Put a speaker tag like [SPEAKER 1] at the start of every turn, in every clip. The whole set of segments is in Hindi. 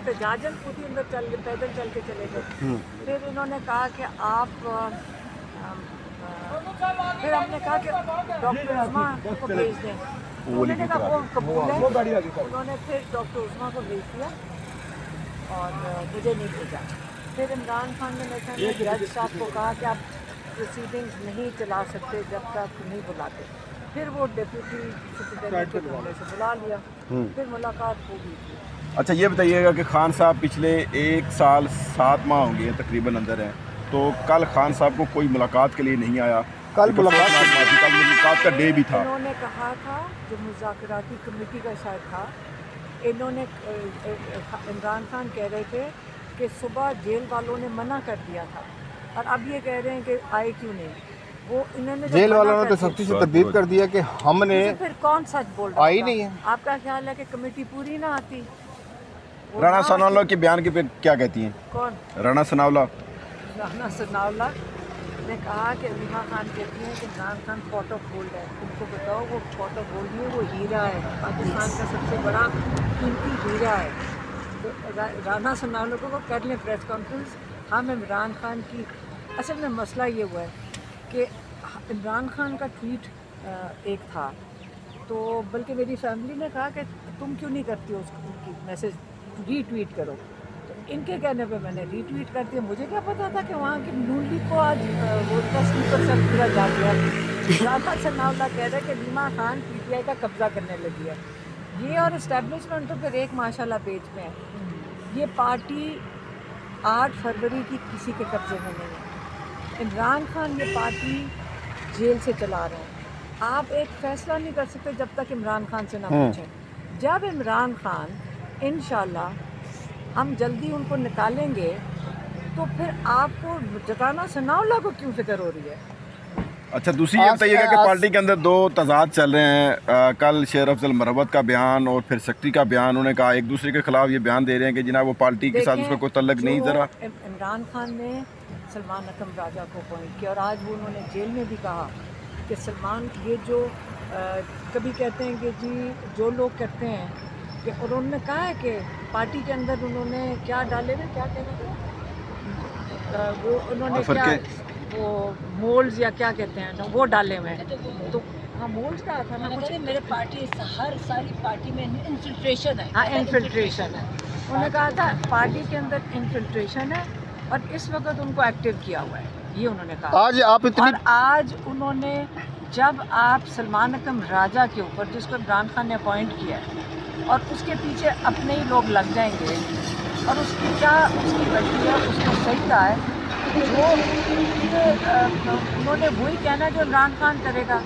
[SPEAKER 1] एहतजाजन खुद ही अंदर पैदल चल के चले गए। फिर इन्होंने कहा कि आप फिर हमने कहा कि डॉक्टर उस्मा को भेज दें। उन्होंने कहा वो कबूल है। उन्होंने फिर डॉक्टर उस्मा को भेज दिया और मुझे नहीं भेजा। फिर इमरान खान ने जज साहब को कहा कि आप प्रोसीडिंग्स नहीं चला सकते जब तक नहीं बुलाते। फिर वो डिप्यूटी सुप्रीटेंडेंट के कमरे से बुला लिया। फिर मुलाकात हो गई थी।
[SPEAKER 2] अच्छा ये बताइएगा कि खान साहब पिछले 1 साल 7 माह हो गए तकरीबन अंदर हैं, तो कल खान साहब को कोई मुलाकात के लिए नहीं आया। कल मुलाकात का डे भी था।
[SPEAKER 1] इन्होंने कहा था जो मुज़ाकराती कमेटी का शायद था, इन्होंने इमरान खान कह रहे थे कि सुबह जेल वालों ने मना कर दिया था और अब ये कह रहे हैं कि आए क्यों नहीं। वो इन्होंने
[SPEAKER 3] जेल वालों ने तो सख्ती से तब्दील कर दिया कि हमने
[SPEAKER 1] फिर कौन सच बोल रहा
[SPEAKER 3] आई नहीं है।
[SPEAKER 1] आपका ख्याल है कि कमेटी पूरी ना आती?
[SPEAKER 2] राणा सनाउल्लाह के बयान के पे क्या कहती हैं?
[SPEAKER 1] कौन?
[SPEAKER 2] राणा सनाउल्लाह
[SPEAKER 1] ने कहा कि रीमा खान कहती हैं कि Imran Khan pot of gold है। तुमको बताओ वो पॉट ऑफ गोल्ड नहीं, वो हीरा है, पाकिस्तान का सबसे बड़ा कीमती हीरा है। तो राणा सनाउल्लाह को वो कर लें प्रेस कॉन्फ्रेंस। हम इमरान खान की असल में मसला ये हुआ है कि इमरान खान का ट्वीट एक था, तो बल्कि मेरी फैमिली ने कहा कि तुम क्यों नहीं करती हो उसकी मैसेज रीट्वीट करो। तो इनके कहने पे मैंने रीट्वीट कर दिया। मुझे क्या पता था कि वहाँ की नून लीग को आज वो 10% पूरा जा गया। राणा सनाउल्लाह कह रहे हैं कि रीमा खान PTI का कब्जा करने लगी है। ये और इस्टेब्लिशमेंट तो फिर एक माशाल्लाह पेज में है। ये पार्टी 8 फरवरी की किसी के कब्जे में नहीं है। इमरान खान ये पार्टी जेल से चला रहे हैं। आप एक फ़ैसला नहीं कर सकते जब तक इमरान खान से ना पूछें। जब इमरान खान इंशाल्लाह हम जल्दी उनको निकालेंगे तो फिर आपको जताना सनाउल्लाह को क्यों फिक्र हो रही है?
[SPEAKER 2] अच्छा दूसरी ये बताइएगा कि पार्टी के अंदर 2 तजाद चल रहे हैं। कल शेर अफजल मरवत का बयान और फिर सेक्रेटरी का बयान, उन्होंने कहा एक दूसरे के खिलाफ ये बयान दे रहे हैं कि जनाब वो पार्टी के साथ उसका कोई तल्लक नहीं। ज़रा
[SPEAKER 1] इमरान खान ने सलमान अकरम राजा को अपॉइंट किया और आज वो उन्होंने जेल में भी कहा कि सलमान ये जो कभी कहते हैं कि जी जो लोग कहते हैं कि, और उन्होंने कहा है कि पार्टी के अंदर उन्होंने क्या डाले हुए, क्या कहते हैं वो उन्होंने क्या वो मोल्स या क्या कहते हैं ना वो डाले हुए हैं। तो हाँ मोल्स का था ना कुछ। मेरे पार्टी सारी पार्टी में इन्फिल्ट्रेशन है। हाँ इन्फिल्ट्रेशन है। उन्होंने कहा था पार्टी के अंदर इन्फिल्ट्रेशन है और इस वक्त उनको एक्टिव किया हुआ है, ये उन्होंने कहा।
[SPEAKER 3] आज आप इतनी
[SPEAKER 1] और आज उन्होंने जब आप सलमान अकरम राजा के ऊपर जिसको इमरान खान ने अपॉइंट किया है और उसके पीछे अपने ही लोग लग जाएंगे और उसकी क्या उसकी गलती है, उसको सही कहा है जो उन्होंने वही कहना जो इमरान खान करेगा।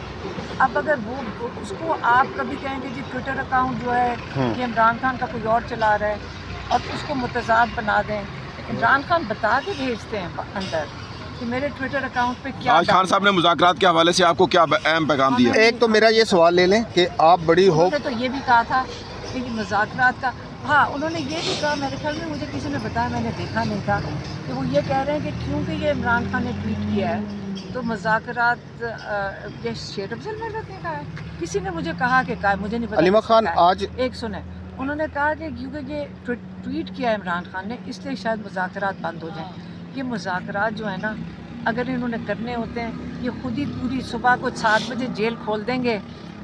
[SPEAKER 1] अब अगर वो उसको आप कभी कहेंगे जी ट्विटर अकाउंट जो है ये इमरान खान का कोई और चला रहा है और उसको मुतज़ाद बना दें, इमरान खान बता के भेजते हैं अंदर कि मेरे ट्विटर अकाउंट पे क्या।
[SPEAKER 2] आज खान साहब ने मुज़ाकरात के हवाले से आपको क्या अहम पैगाम दिया?
[SPEAKER 3] एक तो मेरा ये सवाल ले लें कि आप बड़ी हो
[SPEAKER 1] तो ये भी कहा था कि मुज़ाकरात का, हाँ उन्होंने ये भी कहा, मेरे ख्याल में मुझे किसी ने बताया, मैंने देखा नहीं था, कि वो ये कह रहे हैं कि क्योंकि ये इमरान खान ने ट्वीट किया है तो मुज़ाकरात ये शेर अफजल मरवत ने कहा है। किसी ने मुझे कहा कि मुझे नहीं पता।
[SPEAKER 3] अलीमा खान आज
[SPEAKER 1] एक सुने, उन्होंने कहा कि क्योंकि ये ट्वीट किया इमरान खान ने इसलिए शायद मुज़ाकरात बंद हो जाए। ये मुज़ाकरात जो है ना अगर इन्होंने करने होते हैं ये खुद ही पूरी सुबह को 7 बजे जेल खोल देंगे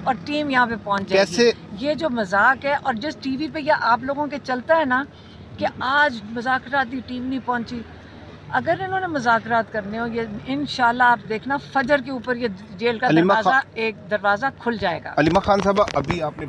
[SPEAKER 1] और टीम यहाँ पे पहुँच जाएगी। ये जो मजाक है और जिस टीवी पे या आप लोगों के चलता है ना कि आज मुज़ाकराती टीम नहीं पहुँची, अगर इन्होंने मुज़ाकरात करने हो ये इंशाल्लाह आप देखना फजर के ऊपर ये जेल का दरवाज़ा खुल जाएगा।
[SPEAKER 3] अलीमा खान साहब अभी आपने